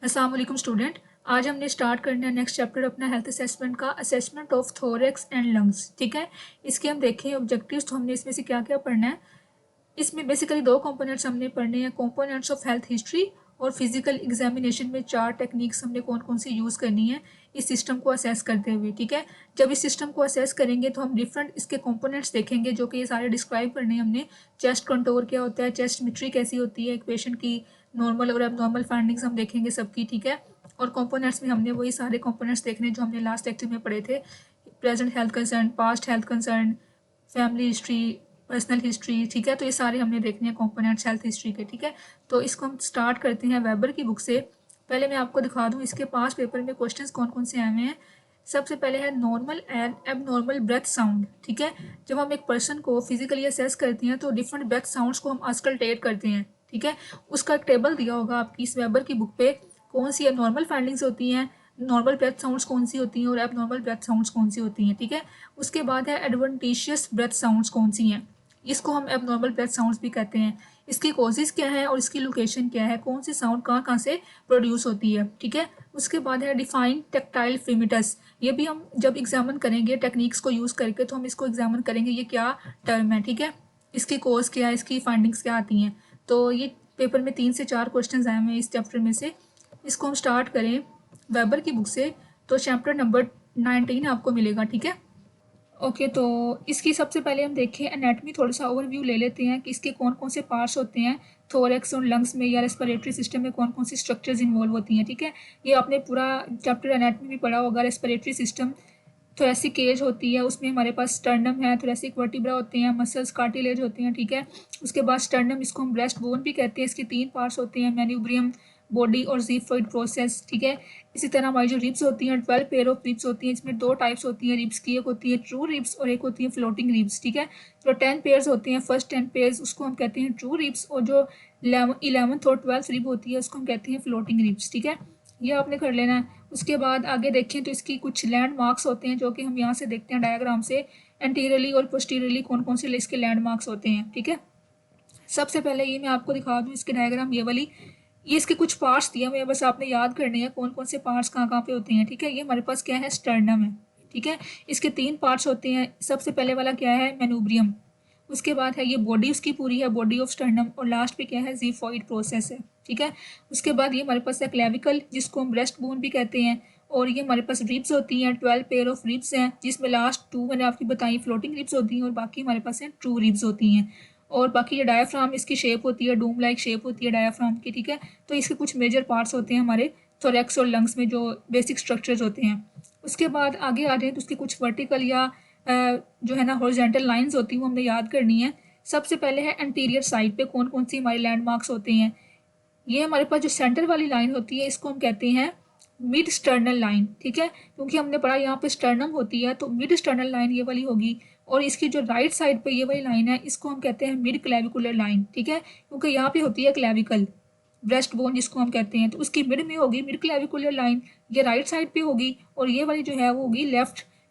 अस्सलाम वालेकुम स्टूडेंट। आज हमने स्टार्ट करना है नेक्स्ट चैप्टर अपना हेल्थ असेसमेंट का, assessment of thorax and lungs. ठीक है, इसके हम देखें ऑब्जेक्टिव्स, तो हमने इसमें से क्या क्या पढ़ना है। इसमें बेसिकली दो कंपोनेंट्स हमने पढ़ने हैं, कंपोनेंट्स ऑफ हेल्थ हिस्ट्री और फिजिकल एग्जामिनेशन में चार टेक्निक्स हमने कौन कौन सी यूज़ करनी है इस सिस्टम को असेस करते हुए। ठीक है, जब इस सिस्टम को असेस करेंगे तो हम डिफरेंट इसके कंपोनेंट्स देखेंगे जो कि ये सारे डिस्क्राइब करने हैं हमने। चेस्ट कंटोर क्या होता है, चेस्ट सिमेट्री कैसी होती है, एक पेशेंट की नॉर्मल और एबनॉर्मल फाइंडिंग्स हम देखेंगे सबकी। ठीक है, और कंपोनेंट्स में हमने वही सारे कंपोनेंट्स देखने जो हमने लास्ट लेक्चर में पढ़े थे। Present health concern, past health concern, family history, personal history. ठीक है, तो ये सारे हमने देखने हैं कंपोनेंट्स हेल्थ हिस्ट्री के। ठीक है, तो इसको हम स्टार्ट करते हैं वेबर की बुक से। पहले मैं आपको दिखा दूं इसके पास पेपर में क्वेश्चंस कौन कौन से आए हुए हैं। सबसे पहले है normal and abnormal breath sound. ठीक है, जब हम एक पर्सन को फिजिकली असेस करते हैं तो डिफरेंट ब्रेथ साउंड्स को हम अस्कल्टेट करते हैं। ठीक है, उसका एक टेबल दिया होगा आपकी इस वेबर की बुक पे, कौन सी नॉर्मल फाइंडिंग्स होती हैं, नॉर्मल ब्रेथ साउंड्स कौन सी होती हैं और एबनॉर्मल ब्रेथ साउंड्स कौन सी होती हैं। ठीक है, उसके बाद है एडवेंटिशियस ब्रेथ साउंड्स कौन सी हैं, इसको हम एबनॉर्मल ब्रेथ साउंड्स भी कहते हैं। इसकी कॉजेज क्या है और इसकी लोकेशन क्या है, कौन सी साउंड कहाँ कहाँ से प्रोड्यूस होती है। ठीक है, उसके बाद है डिफाइन टेक्टाइल फ्रीमिटस। ये भी हम जब एग्जामिन करेंगे टेक्निक्स को यूज़ करके तो हम इसको एग्जामिन करेंगे ये क्या टर्म है। ठीक है, इसकी कॉज क्या है, इसकी फाइंडिंग्स क्या आती हैं। तो ये पेपर में 3 से 4 क्वेश्चन आए हैं इस चैप्टर में से। इसको हम स्टार्ट करें वेबर की बुक से तो चैप्टर नंबर 19 आपको मिलेगा। ठीक है, ओके, तो इसकी सबसे पहले हम देखें एनाटमी, थोड़ा सा ओवरव्यू ले लेते हैं कि इसके कौन कौन से पार्ट्स होते हैं थोरेक्स और लंग्स में या रेस्पिरेटरी सिस्टम में कौन कौन सी स्ट्रक्चर्स इन्वॉल्व होती हैं। ठीक है, ये आपने पूरा चैप्टर एनाटमी भी पढ़ा होगा। रेस्पिरेटरी सिस्टम, थोरेसिक केज होती है, उसमें हमारे पास स्टर्नम है, थोरेसिक वर्टिब्रा होते हैं, मसल्स कार्टिलेज होते हैं। ठीक है, उसके बाद स्टर्नम, इसको हम ब्रेस्ट बोन भी कहते हैं, इसके 3 पार्ट्स होते हैं, मैन्यूब्रियम, बॉडी और जीफोइड प्रोसेस। ठीक है, इसी तरह हमारी जो रिब्स होती हैं 12 पेयर ऑफ रिब्स होती हैं, इसमें 2 टाइप्स होती हैं रिब्स की, एक होती है ट्रू रिब्स और एक होती है फ्लोटिंग रिब्स। ठीक है, तो 10 पेयर्स होते हैं, फर्स्ट 10 पेयर्स उसको हम कहते हैं ट्रू रिब्स और जो 11th और 12th रिब होती है उसको हम कहते हैं फ्लोटिंग रिब्स। ठीक है, ये आपने कर लेना है। उसके बाद आगे देखें तो इसकी कुछ लैंडमार्क्स होते हैं जो कि हम यहाँ से देखते हैं डायग्राम से, एंटीरियरली और पोस्टीरियरली कौन कौन से इसके लैंडमार्क्स होते हैं। ठीक है, सबसे पहले ये मैं आपको दिखा दूँ इसके डायग्राम, ये वाली, ये इसके कुछ पार्ट्स दिए हुए हैं, बस आपने याद करने हैं कौन कौन से पार्ट्स कहाँ कहाँ पे होते हैं। ठीक है, ये हमारे पास क्या है, स्टर्नम है। ठीक है, इसके 3 पार्ट्स होते हैं। सबसे पहले वाला क्या है, मैनूब्रियम। उसके बाद है ये बॉडी उसकी पूरी है, बॉडी ऑफ स्टर्नम, और लास्ट पे क्या है, जीफॉइड प्रोसेस है। ठीक है, उसके बाद ये हमारे पास है क्लेविकल, जिसको हम ब्रेस्ट बोन भी कहते हैं, और ये हमारे पास रिब्स होती हैं, 12 पेयर ऑफ रिब्स हैं, जिसमें लास्ट 2 मैंने आपकी बताई फ्लोटिंग रिब्स होती हैं और बाकी हमारे पास हैं ट्रू रिब्स होती हैं। और बाकी ये डायाफ्राम, इसकी शेप होती है डूम लाइक शेप होती है डायाफ्राम की। ठीक है, तो इसके कुछ मेजर पार्ट्स होते हैं हमारे थोरेक्स और लंग्स में जो बेसिक स्ट्रक्चर्स होते हैं। उसके बाद आगे आ जाए तो उसकी कुछ वर्टिकल या जो है ना हॉरिजॉन्टल लाइंस होती हैं वो हमने याद करनी है। सबसे पहले है एंटीरियर साइड पे कौन कौन सी हमारे लैंडमार्क्स होते हैं। ये हमारे पास जो सेंटर वाली लाइन होती है इसको हम कहते हैं मिड स्टर्नल लाइन। ठीक है, क्योंकि हमने पढ़ा यहाँ पे स्टर्नम होती है तो मिड स्टर्नल लाइन ये वाली होगी, और इसकी जो राइट साइड पे ये वाली लाइन है इसको हम कहते हैं मिड क्लेविकुलर लाइन। ठीक है, क्योंकि यहाँ पे होती है क्लेविकल, ब्रेस्ट बोन जिसको हम कहते हैं, तो उसकी मिड में होगी मिड क्लेविकुलर लाइन, ये राइट साइड पे होगी, और ये वाली जो है वो होगी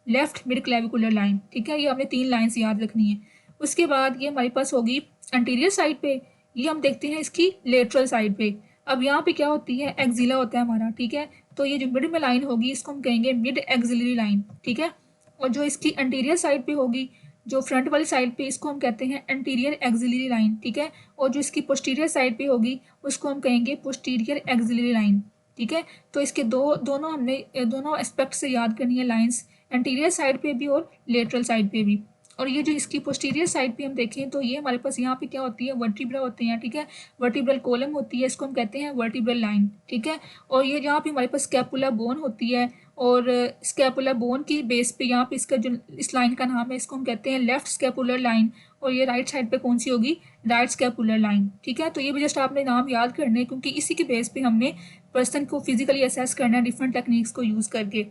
लेफ्ट मिड क्लेविकुलर लाइन। ठीक है, ये आपने 3 लाइन्स याद रखनी है। उसके बाद ये हमारे पास होगी एंटीरियर साइड पे, ये हम देखते हैं इसकी लेटरल साइड पे। अब यहाँ पे क्या होती है, एक्जिला होता है हमारा। ठीक है, तो ये जो मिड में लाइन होगी इसको हम कहेंगे मिड एक्सिलरी लाइन। ठीक है, और जो इसकी एंटीरियर साइड पे होगी, जो फ्रंट वाली साइड पे, इसको हम कहते हैं एंटीरियर एक्सिलरी लाइन। ठीक है, और जो इसकी पोस्टीरियर साइड पे होगी उसको हम कहेंगे पोस्टीरियर एक्सिलरी लाइन। ठीक है, तो इसके दोनों हमने दोनों एस्पेक्ट से याद करनी है लाइंस, एंटीरियर साइड पे भी और लेटरल साइड पे भी। और ये जो इसकी पोस्टीरियर साइड पे हम देखें तो ये हमारे पास यहाँ पे क्या होती है, वर्टिब्रा होते हैं। ठीक है, वर्टिब्रल कॉलम होती है, इसको हम कहते हैं वर्टिब्रल लाइन। ठीक है, और ये यहाँ पे हमारे पास स्कैपुला बोन होती है, और स्कैपुला बोन की बेस पे यहाँ पे इसका जो इस लाइन का नाम है इसको हम कहते हैं लेफ्ट स्कैपुलर लाइन, और ये राइट साइड पे कौन सी होगी, राइट स्कैपुलर लाइन। ठीक है, तो ये भी जस्ट आपने नाम याद करने हैं क्योंकि इसी के बेस पे हमने पर्सन को फिजिकली असेस करना है डिफरेंट टेक्निक्स को यूज़ करके।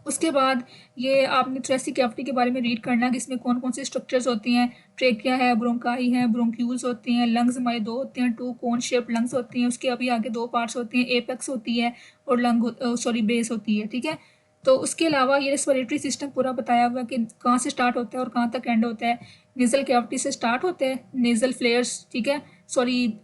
उसके बाद ये आपने थोरेसिक कैविटी के बारे में रीड करना कि इसमें कौन कौन से स्ट्रक्चर्स होती हैं, ट्रेकिया है, ब्रोंकाई है, ब्रोंक्यूल्स होते हैं, लंग्स हमारे 2 होते हैं, 2 कोन शेप लंग्स होती हैं, उसके अभी आगे 2 पार्ट्स होती हैं, एपेक्स होती है और बेस होती है। ठीक है, तो उसके अलावा ये रेस्पिरेटरी सिस्टम पूरा बताया हुआ है कि कहाँ से स्टार्ट होता है और कहाँ तक एंड होता है। नेजल कैविटी से स्टार्ट होता है, नेजल फ्लेयर्स। ठीक है,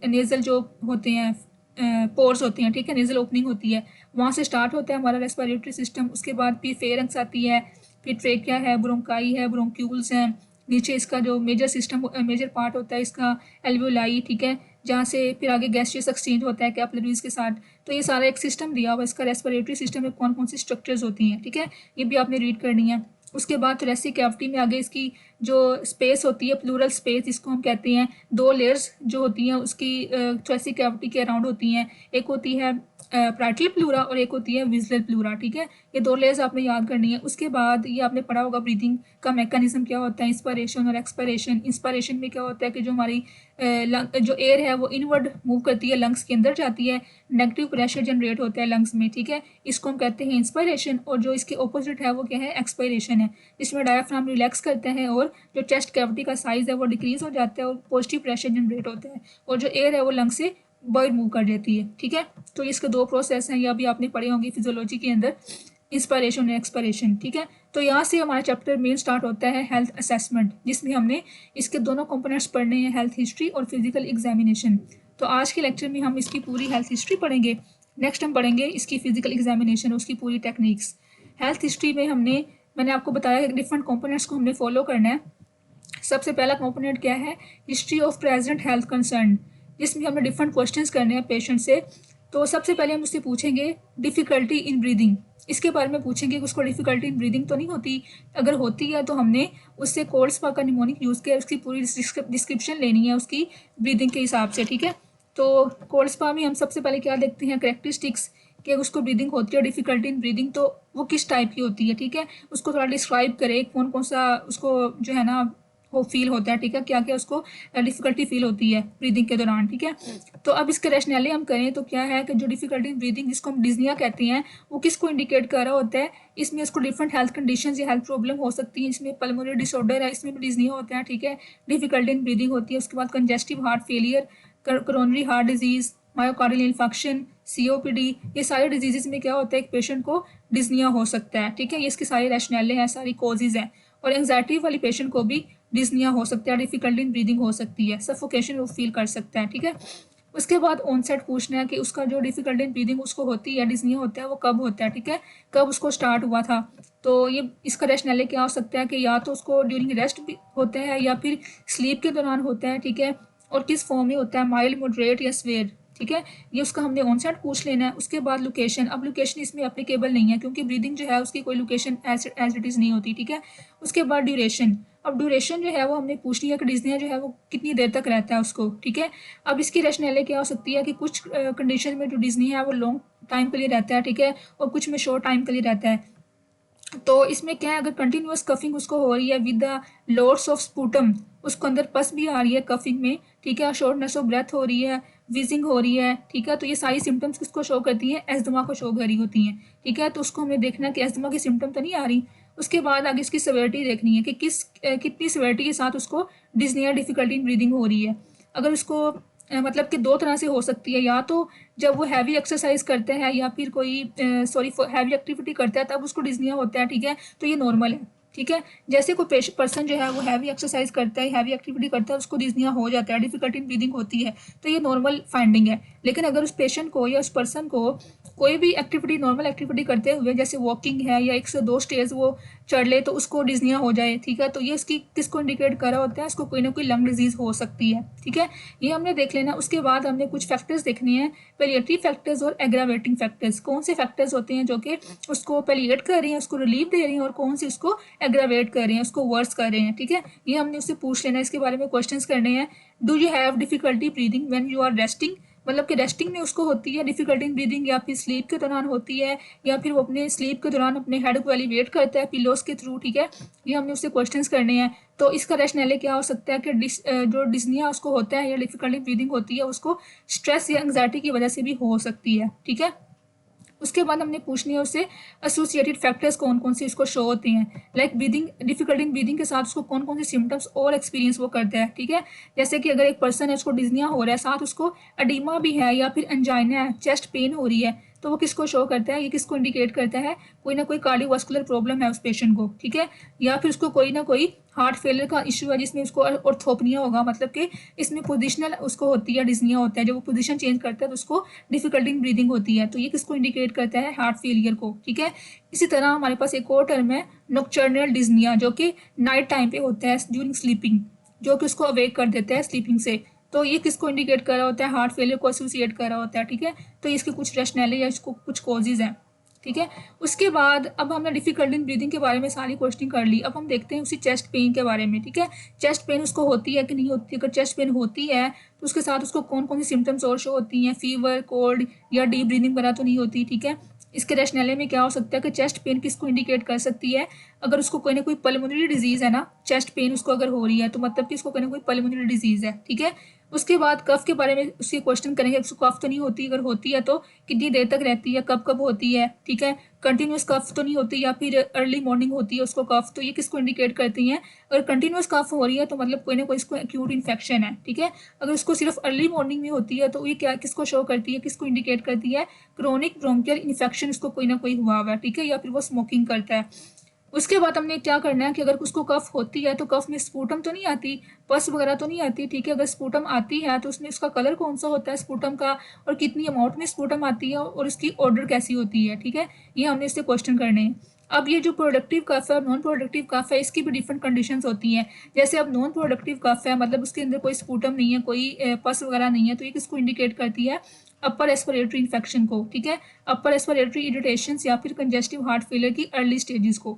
नेजल जो होते हैं पोर्स होते हैं, ठीक है, नेजल ओपनिंग होती है, वहाँ से स्टार्ट होता है हमारा रेस्पिरेटरी सिस्टम। उसके बाद फिर फेरेंक्स आती है, फिर ट्रेकिया है, ब्रोंकाई है, ब्रोंक्यूल्स हैं, नीचे इसका जो मेजर सिस्टम मेजर पार्ट होता है इसका एल्वियोलाई, ठीक है, जहाँ से फिर आगे गैसियस एक्सचेंज होता है कैपिलरीज के साथ। तो ये सारा एक सिस्टम दिया हुआ है इसका रेस्पिरेटरी सिस्टम में कौन कौन सी स्ट्रक्चर्स होती हैं, ठीक है, ये भी आपने रीड करनी है। उसके बाद थोरेसिक कैविटी में आगे इसकी जो स्पेस होती है, प्लूरल स्पेस इसको हम कहते हैं, दो लेयर्स जो होती हैं उसकी थोरेसिक कैविटी के अराउंड होती हैं, एक होती है पैराइटल प्लूरा और एक होती है विजुअल प्लूरा, ठीक है, ये दो लेयर्स आपने याद करनी है। उसके बाद ये आपने पढ़ा होगा ब्रीदिंग का मैकेनिज्म क्या होता है, इंस्पिरेशन और एक्सपिरेशन। इंस्पिरेशन में क्या होता है कि जो हमारी जो एयर है वो इनवर्ड मूव करती है, लंग्स के अंदर जाती है, नेगेटिव प्रेशर जनरेट होता है लंग्स में, ठीक है, इसको हम कहते हैं इंस्पिरेशन। और जो इसके ऑपोजिट है वो क्या है, एक्सपिरेशन है, इसमें डायफ्राम रिलैक्स करते हैं और जो चेस्ट कैविटी का साइज है वो डिक्रीज हो जाता है और पॉजिटिव प्रेशर जनरेट होता है और जो एयर है वो लंग से बाहर मूव कर देती है, ठीक है। तो इसके दो प्रोसेस हैं, ये अभी आपने पढ़े होंगे फिजियोलॉजी के अंदर, इंस्पिरेशन और एक्सपिरेशन, ठीक है। तो यहाँ से हमारा चैप्टर मेन स्टार्ट होता है हेल्थ असेसमेंट, जिसमें हमने इसके दोनों कंपोनेंट्स पढ़ने हैं, हेल्थ हिस्ट्री और फिजिकल एग्जामिनेशन। तो आज के लेक्चर में हम इसकी पूरी हेल्थ हिस्ट्री पढ़ेंगे, नेक्स्ट हम पढ़ेंगे इसकी फिजिकल एग्जामिनेशन, उसकी पूरी टेक्निक्स। हेल्थ हिस्ट्री में मैंने आपको बताया डिफरेंट कंपोनेंट्स को हमने फॉलो करना है। सबसे पहला कंपोनेंट क्या है, history of present health concern, जिसमें हमें डिफरेंट क्वेश्चंस करने हैं पेशेंट से। तो सबसे पहले हम उससे पूछेंगे डिफ़िकल्टी इन ब्रीदिंग, इसके बारे में पूछेंगे कि उसको डिफ़िकल्टी इन ब्रीदिंग तो नहीं होती, अगर होती है तो हमने उससे कोल्ड स्पा का निमोनिक यूज़ किया, उसकी पूरी डिस्क्रिप्शन लेनी है उसकी ब्रीदिंग के हिसाब से, ठीक है। तो कोल्ड स्पा में हम सबसे पहले क्या देखते हैं, करेक्टरिस्टिक्स, कि उसको ब्रीदिंग होती है डिफ़िकल्टी इन ब्रीदिंग तो वो किस टाइप की होती है, ठीक है, उसको थोड़ा डिस्क्राइब करें, कौन कौन सा उसको जो है ना वो फील होता है, ठीक है, क्या क्या उसको डिफ़िकल्टी फील होती है ब्रीदिंग के दौरान, ठीक है। तो अब इसके रैशनैले हम करें तो क्या है कि जो डिफ़िकल्टी इन ब्रीदिंग जिसको हम डिज़निया कहते हैं वो किसको इंडिकेट कर रहा होता है, इसमें उसको डिफरेंट हेल्थ कंडीशन या हेल्थ प्रॉब्लम हो सकती है, इसमें पल्मोनरी डिसऑर्डर है, इसमें भी डिज़निया होता है, ठीक है, डिफ़िकल्टी इन ब्रीदिंग होती है। उसके बाद congestive heart failure, coronary heart disease, myocardial infection, COPD, ये सारे डिजीज़ में क्या होता है, एक पेशेंट को डिज़निया हो सकता है, ठीक है, ये इसके सारे रैशनैले हैं, सारी कॉजेज़ हैं। और एंग्जाइटी वाली पेशेंट को भी डिज़निया हो सकता है, डिफ़िकल्टी इन ब्रीदिंग हो सकती है, सफोकेशन वो फील कर सकता है, ठीक है। उसके बाद ऑनसेट पूछना है कि उसका जो डिफ़िकल्टी इन ब्रीदिंग उसको होती है, डिज़निया होता है, वो कब होता है, ठीक है, कब उसको स्टार्ट हुआ था। तो ये इसका रैशनैले क्या हो सकता है कि या तो उसको ड्यूरिंग रेस्ट भी होता है या फिर स्लीप के दौरान होता है, ठीक है, और किस फॉर्म में होता है, माइल्ड, मॉडरेट या स्वेयर, ठीक है, ये उसका हमने ऑनसेट पूछ लेना है। उसके बाद लोकेशन, अब लोकेशन इसमें एप्लीकेबल नहीं है क्योंकि ब्रीदिंग जो है उसकी कोई लोकेशन एज इट इज़ नहीं होती, ठीक है। उसके बाद ड्यूरेशन, अब ड्यूरेशन जो है वो हमने पूछनी है कि डिज़निया जो है वो कितनी देर तक रहता है उसको, ठीक है। अब इसकी रैशनैले क्या हो सकती है कि कुछ कंडीशन में जो डिज़निया है वो लॉन्ग टाइम के लिए रहता है, ठीक है, और कुछ में शॉर्ट टाइम के लिए रहता है। तो इसमें क्या है, अगर कंटिन्यूअस कफिंग उसको हो रही है with the lots of sputum, उसको अंदर पस भी आ रही है कफिंग में, ठीक है, शॉर्टनेस ऑफ ब्रेथ हो रही है, विजिंग हो रही है, ठीक है, तो ये सारी सिम्टम्स किसको शो करती हैं, एस्थमा को शो कर रही होती हैं, ठीक है। तो उसको हमें देखना है कि एस्थमा की सिम्टम तो नहीं आ रही। उसके बाद आगे इसकी सेवेरिटी देखनी है कि कितनी सेवेरिटी के साथ उसको डिज़निया डिफ़िकल्टी इन ब्रीदिंग हो रही है। अगर उसको मतलब कि दो तरह से हो सकती है, या तो जब वो हैवी एक्सरसाइज करते हैं या फिर कोई हैवी एक्टिविटी करता है तब उसको डिज़निया होता है, ठीक है, तो ये नॉर्मल है, ठीक है। जैसे कोई पर्सन जो है वो हैवी एक्सरसाइज करता है, हैवी एक्टिविटी करता है, उसको डिज़निया हो जाता है, डिफ़िकल्टी इन ब्रीदिंग होती है, तो ये नॉर्मल फाइंडिंग है। लेकिन अगर उस पेशेंट को या उस पर्सन को कोई भी एक्टिविटी नॉर्मल एक्टिविटी करते हुए जैसे वॉकिंग है या 1 से 2 स्टेज वो चढ़ ले तो उसको डिज़निया हो जाए, ठीक है, तो ये इसकी किसको इंडिकेट कर रहा होता है, इसको कोई ना कोई लंग डिजीज़ हो सकती है, ठीक है, ये हमने देख लेना। उसके बाद हमने कुछ फैक्टर्स देखने हैं, पैलिएटिव फैक्टर्स और एग्रावेटिंग फैक्टर्स, कौन से फैक्टर्स होते हैं जो कि उसको पैलिएट कर रहे हैं, उसको रिलीफ दे रहे हैं, और कौन से उसको एग्रावेट कर रहे हैं, उसको वर्स कर रहे हैं, ठीक है, ये हमने उससे पूछ लेना है, इसके बारे में क्वेश्चंस करने हैं। Do you have difficulty breathing when you are resting, मतलब कि रेस्टिंग में उसको होती है डिफिकल्टी इन ब्रीदिंग, या फिर स्लीप के दौरान होती है, या फिर वो अपने स्लीप के दौरान अपने हेड को एलिवेट करता है पिलोस के थ्रू, ठीक है, ये हमने उससे क्वेश्चंस करने हैं। तो इसका रैशनैले क्या हो सकता है कि जो डिज़निया उसको होता है या डिफिकल्टी ब्रीदिंग होती है उसको स्ट्रेस या एंग्जाइटी की वजह से भी हो सकती है, ठीक है। उसके बाद हमने पूछनी है उससे एसोसिएटेड फैक्टर्स कौन कौन से उसको शो होते हैं, like breathing difficulty in breathing के साथ उसको कौन कौन से सिम्टम्स और एक्सपीरियंस वो करता है, ठीक है। जैसे कि अगर एक पर्सन है उसको डिज़निया हो रहा है, साथ उसको एडीमा भी है या फिर एंजाइना है, चेस्ट पेन हो रही है, तो वो किसको शो करता है, ये किसको इंडिकेट करता है, कोई ना कोई कार्डियोवास्कुलर प्रॉब्लम है उस पेशेंट को, ठीक है, या फिर उसको कोई ना कोई हार्ट फेलियर का इशू है जिसमें उसको ऑर्थोपनिया होगा, मतलब कि इसमें पोजिशनल उसको होती है, डिस्निया होता है, जब वो पोजीशन चेंज करता है तो उसको डिफिकल्टी इन ब्रीदिंग होती है, तो ये किसको इंडिकेट करता है, हार्ट फेलियर को, ठीक है। इसी तरह हमारे पास एक और टर्म है नॉक्टर्नल डिस्निया, जो कि नाइट टाइम पे होता है ड्यूरिंग स्लीपिंग, जो कि उसको अवेक कर देता है स्लीपिंग से, तो ये किसको इंडिकेट कर रहा होता है, हार्ट फेलियर को एसोसिएट कर रहा होता है, ठीक है। तो इसके कुछ रैशनैलिटी या इसको कुछ कॉजेज हैं, ठीक है। उसके बाद अब हमने डिफिकल्टी इन ब्रीदिंग के बारे में सारी क्वेश्चन कर ली, अब हम देखते हैं उसी चेस्ट पेन के बारे में, ठीक है। चेस्ट पेन उसको होती है कि नहीं होती, अगर चेस्ट पेन होती है तो उसके साथ उसको कौन कौन सी सिम्टम्स और शो होती हैं, फीवर, कोल्ड या डीप ब्रीदिंग वगैरह तो नहीं होती, ठीक है। इसके रैशनैलिटी में क्या हो सकता है कि चेस्ट पेन किसको इंडिकेट कर सकती है, अगर उसको कोई ना कोई पल्मोनरी डिजीज़ है ना, चेस्ट पेन उसको अगर हो रही है तो मतलब कि उसको कोई ना कोई पल्मोनरी डिजीज़ है, ठीक है। उसके बाद कफ के बारे में उसके क्वेश्चन करेंगे, उसको कफ तो नहीं होती, अगर होती है तो कितनी देर तक रहती है, कब कब होती है, ठीक है। कंटिन्यूस कफ तो नहीं होती या फिर अर्ली मॉर्निंग होती है उसको कफ, तो ये किसको इंडिकेट करती हैं, अगर कंटिन्यूस कफ हो रही है तो मतलब कोई ना कोई इसको एक्यूट इन्फेक्शन है, ठीक है। अगर उसको सिर्फ अर्ली मॉर्निंग में होती है तो ये क्या किसको शो करती है, किसको इंडिकेट करती है, क्रोनिक ब्रोंकियल इन्फेक्शन उसको कोई ना कोई हुआ हुआ है, ठीक है, या फिर वो स्मोकिंग करता है। उसके बाद हमने क्या करना है कि अगर उसको कफ होती है तो कफ में स्पूटम तो नहीं आती, पस वगैरह तो नहीं आती, ठीक है। अगर स्पूटम आती है तो उसमें उसका कलर कौन सा होता है स्पूटम का, और कितनी अमाउंट में स्पूटम आती है और उसकी ऑर्डर कैसी होती है, ठीक है। ये हमने इससे क्वेश्चन करने हैं। अब ये जो प्रोडक्टिव कफ है और नॉन प्रोडक्टिव कफ है, इसकी भी डिफरेंट कंडीशंस होती हैं। जैसे अब नॉन प्रोडक्टिव कफ है, मतलब उसके अंदर कोई स्पूटम नहीं है, कोई पस वगैरह नहीं है, तो ये किसको इंडिकेट करती है, अपर रेस्पिरेटरी इन्फेक्शन को, ठीक है, अपर रेस्पिरेटरी इरिटेशन या फिर कंजेस्टिव हार्ट फेलियर की अर्ली स्टेजेस को।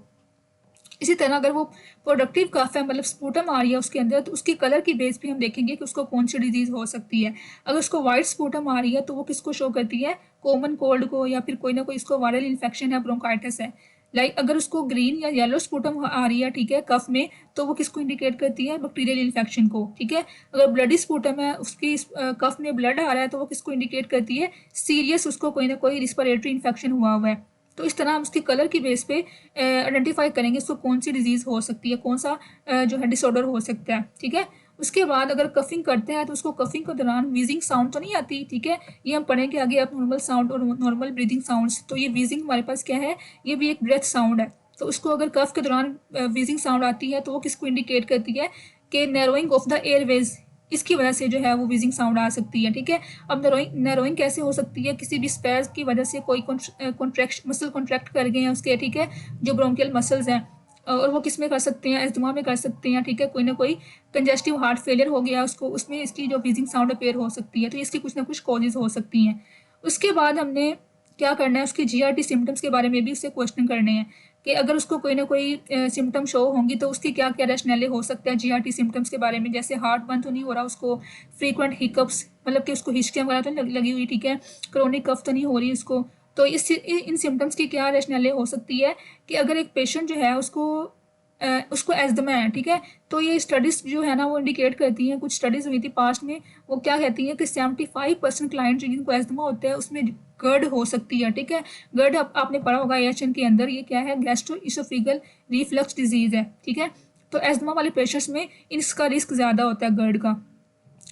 इसी तरह अगर वो प्रोडक्टिव कफ है, मतलब स्पूटम आ रही है उसके अंदर, तो उसकी कलर की बेस पे हम देखेंगे कि उसको कौन सी डिजीज हो सकती है। अगर उसको वाइट स्पूटम आ रही है तो वो किसको शो करती है, कॉमन कोल्ड को, या फिर कोई ना कोई इसको वायरल इन्फेक्शन है, ब्रोंकाइटिस है। लाइक अगर उसको ग्रीन या येलो स्पूटम आ रही है, ठीक है, कफ में, तो वो किसको इंडिकेट करती है, बैक्टीरियल इन्फेक्शन को, ठीक है। अगर ब्लडी स्पूटम है, उसकी कफ में ब्लड आ रहा है, तो वो किसको इंडिकेट करती है, सीरियस उसको कोई ना कोई रिस्पिरेटरी इन्फेक्शन हुआ हुआ है। तो इस तरह हम उसकी कलर की बेस पे आइडेंटिफाई करेंगे उसको कौन सी डिजीज़ हो सकती है, कौन सा जो है डिसऑर्डर हो सकता है, ठीक है। उसके बाद अगर कफिंग करते हैं तो उसको कफिंग के दौरान वीजिंग साउंड तो नहीं आती, ठीक है। ये हम पढ़ेंगे आगे अब नॉर्मल साउंड और नॉर्मल ब्रीदिंग साउंड्स। तो ये वीजिंग हमारे पास क्या है, ये भी एक ब्रेथ साउंड है। तो उसको अगर कफ के दौरान वीजिंग साउंड आती है तो वो किसको इंडिकेट करती है कि नैरोइंग ऑफ द एयरवेज, इसकी वजह से जो है वो वीजिंग साउंड आ सकती है, ठीक है। अब नैरोइंग कैसे हो सकती है, किसी भी स्पेस की वजह से कोई कॉन्ट्रैक्ट मसल कॉन्ट्रैक्ट कर गए हैं उसके, ठीक है, जो ब्रोंकियल मसल्स हैं, और वो किस में कर सकते हैं, एस्थमा में कर सकते हैं, ठीक है। कोई ना कोई कंजेस्टिव हार्ट फेलियर हो गया उसको, उसमें इसकी जो वीजिंग साउंड अपेयर हो सकती है, तो इसकी कुछ ना कुछ कॉजेज हो सकती हैं। उसके बाद हमने क्या करना है, उसकी जीआरटी सिम्टम्स के बारे में भी उससे क्वेश्चन करने हैं कि अगर उसको कोई ना कोई सिम्टम शो होंगी तो उसकी क्या क्या रैशनैले हो सकते हैं जीआरटी सिम्टम्स के बारे में। जैसे हार्ट बंद तो नहीं हो रहा उसको, फ्रीक्वेंट हिकअप्स, मतलब कि उसको हिचकियाँ वगैरह तो नहीं लगी हुई, ठीक है, क्रोनिक कफ तो नहीं हो रही उसको। तो इन सिम्टम्स की क्या रैशनैले हो सकती है कि अगर एक पेशेंट जो है उसको एस्थमा है, ठीक है, तो ये स्टडीज जो है ना वो इंडिकेट करती हैं, कुछ स्टडीज हुई थी पास्ट में, वो क्या कहती हैं कि 75% क्लाइंट जिनको एस्थमा होता है उसमें गर्ड हो सकती है, ठीक है। गर्ड आपने पढ़ा होगा एएचएन के अंदर, ये क्या है, गैस्ट्रो इसोफेगल रिफ्लक्स डिजीज है, ठीक है। तो एस्थमा वाले पेशेंट्स में इसका रिस्क ज़्यादा होता है गर्ड का,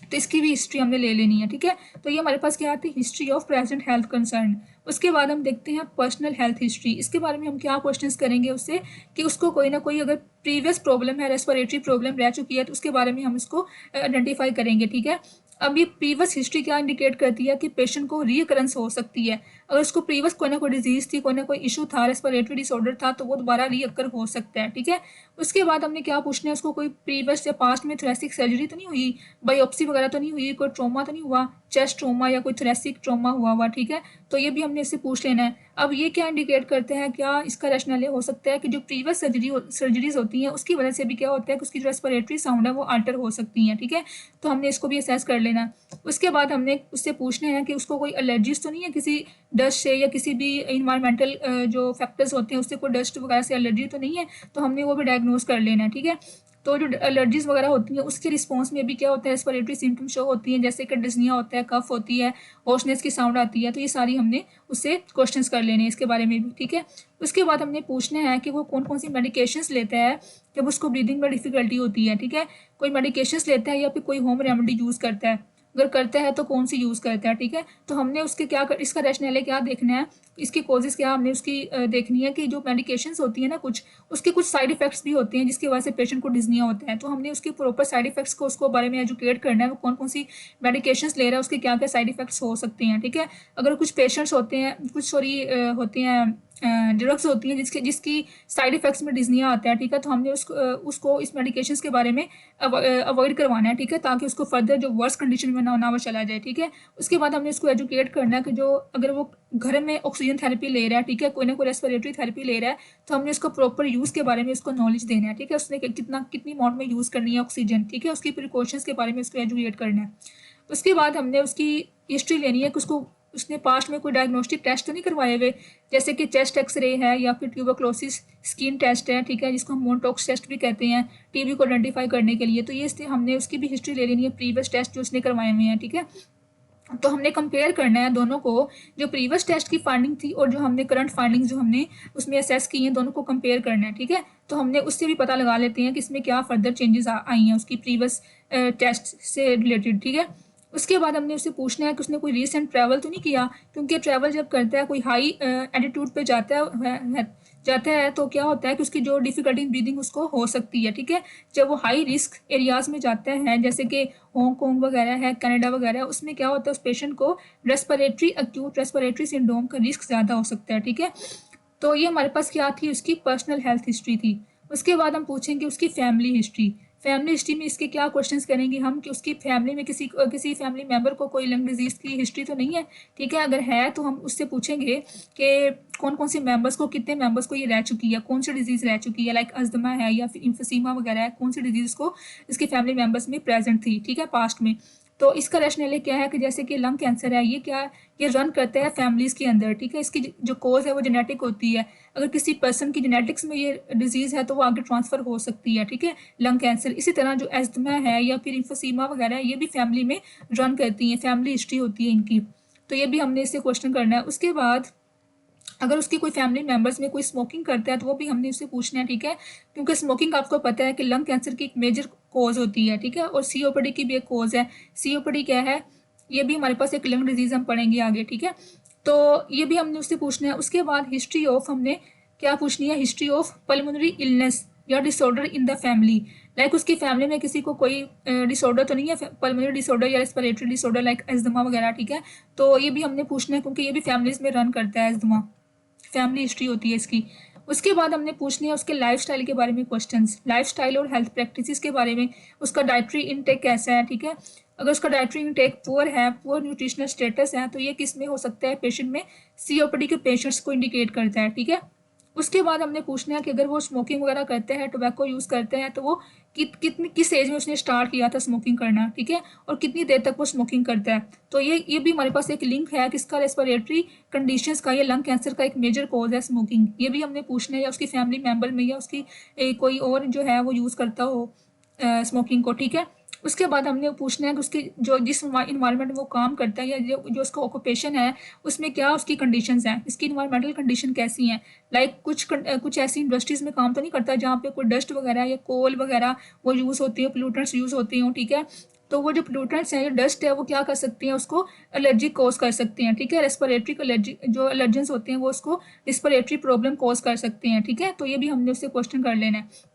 तो इसकी भी हिस्ट्री हमने ले लेनी है, ठीक है। तो ये हमारे पास क्या आती है, history of present health concern. उसके बाद हम देखते हैं पर्सनल हेल्थ हिस्ट्री। इसके बारे में हम क्या क्वेश्चंस करेंगे उससे कि उसको कोई ना कोई अगर प्रीवियस प्रॉब्लम है, रेस्पिरेटरी प्रॉब्लम रह चुकी है, तो उसके बारे में हम इसको आइडेंटिफाई करेंगे, ठीक है। अब ये प्रीवियस हिस्ट्री क्या इंडिकेट करती है कि पेशेंट को रीअकरेंस हो सकती है। अगर उसको प्रीवियस कोई ना कोई डिजीज थी, कोई ना कोई इशू था, रेस्पिरेटरी डिसऑर्डर था, तो वो दोबारा रीअकर हो सकता है, ठीक है। उसके बाद हमने क्या पूछना है, उसको कोई प्रीवियस या पास्ट में थोरेसिक सर्जरी तो नहीं हुई, बायोप्सी वगैरह तो नहीं हुई, कोई ट्रॉमा तो नहीं हुआ, चेस्ट ट्रॉमा या कोई थोरेसिक ट्रॉमा हुआ, ठीक है। तो ये भी हमने इससे पूछ लेना है। अब ये क्या इंडिकेट करते हैं, क्या इसका रैशनैले हो सकता है कि जो प्रीवियस सर्जरीज होती हैं उसकी वजह से भी क्या होता है कि उसकी जो रेस्पिरेटरी साउंड है वो अल्टर हो सकती हैं, ठीक है। तो हमने इसको भी असेस कर लेना है। उसके बाद हमने उससे पूछना है कि उसको कोई एलर्जीज तो नहीं है किसी डस्ट से या किसी भी इन्वायरमेंटल जो फैक्टर्स होते हैं उससे कोई डस्ट वगैरह से एलर्जी तो नहीं है, तो हमने वो भी डायग्नोज कर लेना है, ठीक है। तो जो एलर्जीज वगैरह होती हैं उसके रिस्पॉन्स में भी क्या होता है, रेस्पिरेटरी सिम्टम शो होती हैं, जैसे कि डिस्निया होता है, कफ होती है, होशनेस की साउंड आती है। तो ये सारी हमने उससे क्वेश्चंस कर लेने हैं इसके बारे में भी, ठीक है। उसके बाद हमने पूछना है कि वो कौन कौन सी मेडिकेशंस लेता है जब उसको ब्रीदिंग में डिफिकल्टी होती है, ठीक है। कोई मेडिकेशंस लेता है या फिर कोई होम रेमेडी यूज़ करता है। अगर करता है तो कौन सी यूज़ करता है, ठीक है। तो हमने उसके इसका रैशनल क्या देखना है, इसकी कॉजेज़ क्या हमने उसकी देखनी है कि जो मेडिकेशंस होती है ना कुछ, उसके कुछ साइड इफेक्ट्स भी होते हैं जिसकी वजह से पेशेंट को डिज़निया होता है। तो हमने उसके प्रॉपर साइड इफेक्ट्स को उसको बारे में एजुकेट करना है, वो कौन कौन सी मेडिकेशंस ले रहा है, उसके क्या क्या साइड इफेक्ट्स हो सकते हैं, ठीक है। अगर कुछ पेशेंट्स होते हैं, कुछ होते हैं ड्रग्स होती हैं जिसकी साइड इफेक्ट्स में डिज़निया आता है, ठीक है। तो हमने उसको इस मेडिकेशंस के बारे में अवॉइड करवाना है, ठीक है, ताकि उसको फर्दर जो वर्स कंडीशन में ना वो चला जाए, ठीक है। उसके बाद हमने उसको एजुकेट करना है कि जो अगर वो घर में ऑक्सीजन थेरेपी ले रहा है, ठीक है, कोई ना कोई रेस्पिरेटरी थेरेपी ले रहा है, तो हमने उसको प्रॉपर यूज़ के बारे में उसको नॉलेज देना है, ठीक है। उसने कितनी अमाउंट में यूज़ करनी है ऑक्सीजन, ठीक है, उसकी प्रिकॉशंस के बारे में उसको एजुकेट करना है। उसके बाद हमने उसकी हिस्ट्री लेनी है कि उसने पास्ट में कोई डायग्नोस्टिक टेस्ट तो नहीं करवाए हुए, जैसे कि चेस्ट एक्सरे है या फिर ट्यूबरक्लोसिस स्किन टेस्ट है, ठीक है, जिसको हम मोनटॉक्स टेस्ट भी कहते हैं टीबी को आइडेंटिफाई करने के लिए। तो ये हमने उसकी भी हिस्ट्री ले लेनी है, प्रीवियस टेस्ट जो उसने करवाए हुए हैं, ठीक है। तो हमने कंपेयर करना है दोनों को, जो प्रीवियस टेस्ट की फाइंडिंग थी और जो हमने करंट फाइंडिंग्स जो हमने उसमें असेस की हैं, दोनों को कंपेयर करना है, ठीक है। तो हमने उससे भी पता लगा लेते हैं कि इसमें क्या फर्दर चेंजेस आई हैं उसकी प्रीवियस टेस्ट से रिलेटेड, ठीक है। उसके बाद हमने उससे पूछना है कि उसने कोई रीसेंट ट्रैवल तो नहीं किया, क्योंकि ट्रैवल जब करता है कोई हाई एल्टीट्यूड पे जाता है तो क्या होता है कि उसकी जो डिफिकल्टी इन ब्रीदिंग उसको हो सकती है, ठीक है। जब वो हाई रिस्क एरियाज में जाता है, जैसे कि हांगकॉन्ग वगैरह है, कनाडा वगैरह, उसमें क्या होता है उस पेशेंट को एक्यूट रेस्पिरेटरी सिंड्रोम का रिस्क ज़्यादा हो सकता है, ठीक है। तो ये हमारे पास क्या थी, उसकी पर्सनल हेल्थ हिस्ट्री थी। उसके बाद हम पूछेंगे उसकी फैमिली हिस्ट्री में इसके क्या क्वेश्चंस करेंगे हम कि उसकी फैमिली में किसी फैमिली मेंबर को कोई लंग डिजीज़ की हिस्ट्री तो नहीं है, ठीक है। अगर है तो हम उससे पूछेंगे कि कौन कौन से मेंबर्स को, कितने मेंबर्स को ये रह चुकी है, कौन सी डिजीज़ रह चुकी है, लाइक अस्थमा है या फिर इम्फीसीमा वगैरह है, कौन सी डिजीज़ को इसकी फैमिली मेंबर्स में प्रेजेंट थी, ठीक है, पास्ट में। तो इसका रैशनल क्या है कि जैसे कि लंग कैंसर है, ये रन करता है फैमिलीज़ के अंदर, ठीक है। इसकी जो कोज है वो जेनेटिक होती है। अगर किसी पर्सन की जेनेटिक्स में ये डिजीज़ है तो वो आगे ट्रांसफ़र हो सकती है, ठीक है, लंग कैंसर। इसी तरह जो एस्थमा है या फिर इम्फीसीमा वगैरह है, ये भी फैमिली में रन करती हैं, फैमिली हिस्ट्री होती है इनकी। तो ये भी हमने इससे क्वेश्चन करना है। उसके बाद अगर उसकी कोई फैमिली मेंबर्स में कोई स्मोकिंग करता है तो वो भी हमने उससे पूछना है, ठीक है, क्योंकि स्मोकिंग आपको पता है कि लंग कैंसर की एक मेजर कोज होती है, ठीक है, और सीओपीडी की भी एक कोज है। सीओपीडी क्या है, ये भी हमारे पास एक लंग डिजीज़ हम पढ़ेंगे आगे, ठीक है। तो ये भी हमने उससे पूछना है। उसके बाद हिस्ट्री ऑफ हमने क्या पूछनी है, हिस्ट्री ऑफ पल्मोनरी इलनेस या disorder in the family, like उसकी फैमिली में किसी को कोई डिसऑर्डर तो नहीं है, पल्मोनरी डिसऑर्डर या रेस्पिरेटरी डिसऑर्डर लाइक एस्थमा वगैरह, ठीक है। तो ये भी हमने पूछना है क्योंकि ये भी फैमिलीज में रन करता है एस्थमा, फैमिली हिस्ट्री होती है इसकी। उसके बाद हमने पूछनी है उसके लाइफस्टाइल के बारे में क्वेश्चंस, लाइफस्टाइल और हेल्थ प्रैक्टिसेस के बारे में, उसका डाइटरी इनटेक कैसा है, ठीक है। अगर उसका डाइटरी इनटेक पुअर है, पुअर न्यूट्रिशनल स्टेटस है, तो ये किस में हो सकता है, पेशेंट में सीओपीडी के पेशेंट्स को इंडिकेट करता है, ठीक है। उसके बाद हमने पूछना है कि अगर वो स्मोकिंग वगैरह करते हैं, टोबैको यूज़ करते हैं, तो वो किस एज में उसने स्टार्ट किया था स्मोकिंग करना, ठीक है, और कितनी देर तक वो स्मोकिंग करता है। तो ये भी हमारे पास एक लिंक है किसका, रेस्पिरेटरी कंडीशंस का, ये लंग कैंसर का एक मेजर कॉज है स्मोकिंग। ये भी हमने पूछना है, या उसकी फैमिली मेम्बर में या उसकी कोई और जो है वो यूज़ करता हो स्मोकिंग को, ठीक है। उसके बाद हमने पूछना है कि उसकी जिस इन्वायरमेंट में वो काम करता है या जो उसका ऑक्यूपेशन है उसमें क्या उसकी कंडीशंस हैं, इसकी इन्वायरमेंटल कंडीशन कैसी हैं। लाइक कुछ ऐसी इंडस्ट्रीज़ में काम तो नहीं करता जहाँ पे कोई डस्ट वगैरह या कोल वगैरह वो यूज़ होती है, पोल्यूटेंट्स यूज़ होती हों, ठीक है। तो वो जो पोल्यूटेंट्स हैं या डस्ट है वो क्या कर सकती हैं, उसको एलर्जी कॉज कर सकती हैं, ठीक है। रेस्पिरेटरी एलर्जी जो एलर्जेंस होते हैं वो उसको रेस्पिरेटरी प्रॉब्लम कॉज कर सकते हैं, ठीक है। तो ये भी हमने उससे क्वेश्चन कर लेना है।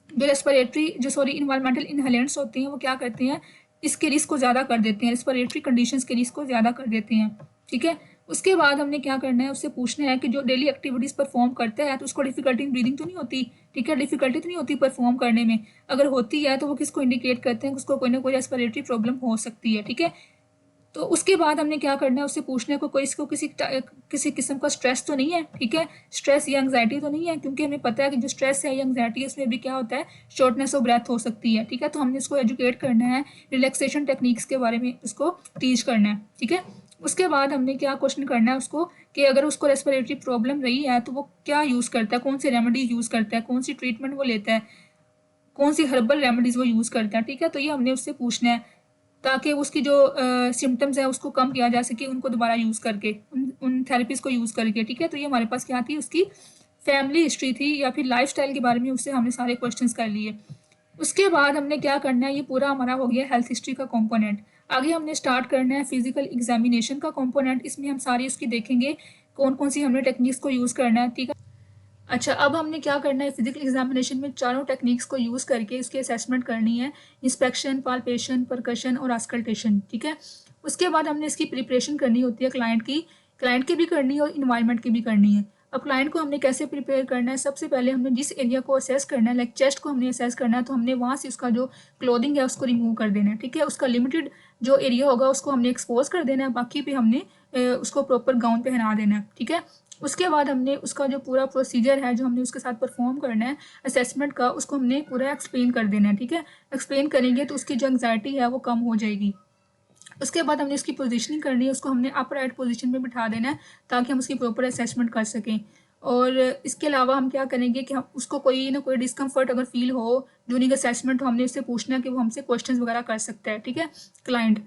जो इन्वायरमेंटल इनहेलेंट्स होते हैं वो क्या करते हैं, इसके रिस्क को ज़्यादा कर देते हैं, रेस्पिरेटरी कंडीशंस के रिस्क को ज़्यादा कर देते हैं, ठीक है। उसके बाद हमने क्या करना है, उससे पूछना है कि जो डेली एक्टिविटीज़ परफॉर्म करता है तो उसको डिफिकल्टी इन ब्रीदिंग तो नहीं होती, ठीक है, डिफिकल्टी तो नहीं होती परफॉर्म करने में। अगर होती है तो वो किसको इंडिकेट करते हैं कि उसको कोई ना कोई रेस्पिरेटरी प्रॉब्लम हो सकती है, ठीक है। तो उसके बाद हमने क्या करना है, उससे पूछना है कोई इसको किसी किस्म का स्ट्रेस तो नहीं है, ठीक है, स्ट्रेस या एंग्जाइटी तो नहीं है, क्योंकि हमें पता है कि जो स्ट्रेस है या एंग्जाइटी है उसमें भी क्या होता है, शॉर्टनेस ऑफ ब्रेथ हो सकती है, ठीक है। तो हमने इसको एजुकेट करना है, रिलैक्सेशन टेक्निक्स के बारे में उसको टीच करना है, ठीक है। उसके बाद हमने क्या क्वेश्चन करना है उसको कि अगर उसको रेस्पिरेटरी प्रॉब्लम रही है तो वो क्या यूज़ करता है, कौन सी रेमेडीज यूज़ करता है, कौन सी ट्रीटमेंट वो लेता है, कौन सी हर्बल रेमेडीज़ वो यूज़ करता है, ठीक है। तो ये हमने उससे पूछना है ताकि उसकी जो सिम्टम्स है उसको कम किया जा सके, उनको दोबारा यूज़ करके उन थेरेपीज़ को यूज़ करके, ठीक है। तो ये हमारे पास क्या थी, उसकी फैमिली हिस्ट्री थी या फिर लाइफस्टाइल के बारे में उससे हमने सारे क्वेश्चंस कर लिए। उसके बाद हमने क्या करना है, ये पूरा हमारा हो गया हेल्थ हिस्ट्री का कंपोनेंट। आगे हमने स्टार्ट करना है फिजिकल एग्जामिनेशन का कंपोनेंट। इसमें हम सारी उसकी देखेंगे कौन कौन सी हमने टेक्निक्स को यूज़ करना है, ठीक है। अच्छा, अब हमने क्या करना है, फिजिकल एग्जामिनेशन में चारों टेक्निक्स को यूज़ करके इसकी असेसमेंट करनी है, इंस्पेक्शन, पाल्पेशन, परकशन और आस्कल्टेशन, ठीक है। उसके बाद हमने इसकी प्रिपरेशन करनी होती है क्लाइंट की भी करनी है और इन्वायरमेंट की भी करनी है। अब क्लाइंट को हमने कैसे प्रिपेयर करना है, सबसे पहले हमने जिस एरिया को असेस करना है, लाइक चेस्ट को हमने असेस करना है, तो हमने वहाँ से उसका जो क्लोथिंग है उसको रिमूव कर देना है, ठीक है। उसका लिमिटेड जो एरिया होगा उसको हमने एक्सपोज कर देना है, बाकी पे हमने उसको प्रॉपर गाउन पहना देना है, ठीक है। उसके बाद हमने उसका जो पूरा प्रोसीजर है जो हमने उसके साथ परफॉर्म करना है असेसमेंट का, उसको हमने पूरा एक्सप्लेन कर देना है, ठीक है। एक्सप्लेन करेंगे तो उसकी जो एंग्जाइटी है वो कम हो जाएगी। उसके बाद हमने उसकी पोजीशनिंग करनी है, उसको हमने अप राइट पोजीशन में बिठा देना है ताकि हम उसकी प्रॉपर असेसमेंट कर सकें। और इसके अलावा हम क्या करेंगे कि हम उसको कोई ना कोई डिस्कम्फर्ट अगर फील हो ड्यूरिंग असेसमेंट, तो हमने उससे पूछना है कि वो हमसे क्वेश्चंस वगैरह कर सकता है, ठीक है, क्लाइंट।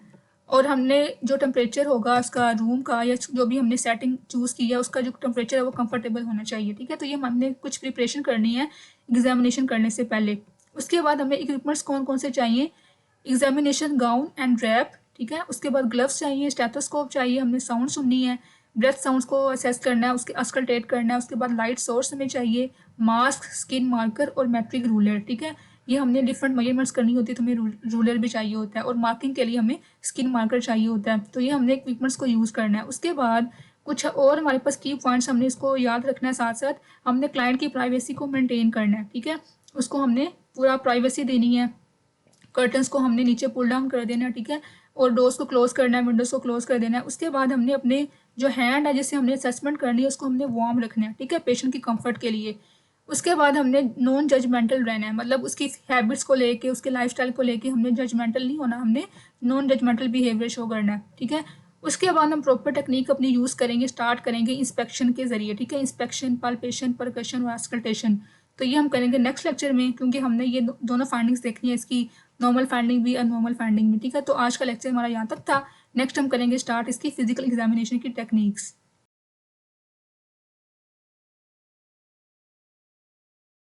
और हमने जो टेम्परेचर होगा उसका रूम का या जो भी हमने सेटिंग चूज़ की है उसका जो टेम्परेचर है वो कंफर्टेबल होना चाहिए, ठीक है। तो ये हमने कुछ प्रिपरेशन करनी है एग्जामिनेशन करने से पहले। उसके बाद हमें इक्विपमेंट्स कौन कौन से चाहिए, एग्जामिनेशन गाउन एंड रैप, ठीक है। उसके बाद ग्लव्स चाहिए, स्टेथोस्कोप चाहिए, हमने साउंड सुननी है, ब्रेथ साउंड्स को असेस करना है, उसके अस्कल्टेट करना है। उसके बाद लाइट सोर्स हमें चाहिए, मास्क, स्किन मार्कर और मैट्रिक रूलर, ठीक है। ये हमने डिफरेंट मेजरमेंट्स करनी होती है तो हमें रूलर भी चाहिए होता है और मार्किंग के लिए हमें स्किन मार्कर चाहिए होता है। तो ये हमने इक्विपमेंट्स को यूज़ करना है। उसके बाद कुछ और हमारे पास की पॉइंट्स हमने इसको याद रखना है, साथ साथ हमने क्लाइंट की प्राइवेसी को मेंटेन करना है, ठीक है। उसको हमने पूरा प्राइवेसी देनी है, कर्टन्स को हमने नीचे पुल डाउन कर देना है, ठीक है, और डोर्स को क्लोज करना है, विंडोज को क्लोज कर देना है। उसके बाद हमने अपने जो हैंड है जिससे हमने असेसमेंट करनी है उसको हमने वार्म रखना है, ठीक है, पेशेंट की कंफर्ट के लिए। उसके बाद हमने नॉन जजमेंटल रहना है, मतलब उसकी हैबिट्स को लेके उसके लाइफस्टाइल को लेके हमने जजमेंटल नहीं होना, हमने नॉन जजमेंटल बिहेवियर शो करना है, ठीक है। उसके बाद हम प्रॉपर टेक्निक अपनी यूज़ करेंगे, स्टार्ट करेंगे इंस्पेक्शन के जरिए, ठीक है, इंस्पेक्शन, पाल्पेशन, परकशन और आस्कल्टेशन। तो ये हम करेंगे नेक्स्ट लेक्चर में, क्योंकि हमने ये दोनों फाइंडिंग्स देखनी है, इसकी नॉर्मल फाइंडिंग भी और नॉर्मल फाइंडिंग भी, ठीक है। तो आज का लेक्चर हमारा यहाँ तक था। नेक्स्ट हम करेंगे स्टार्ट इसकी फिजिकल एग्जामिनेशन की टेक्निक्स।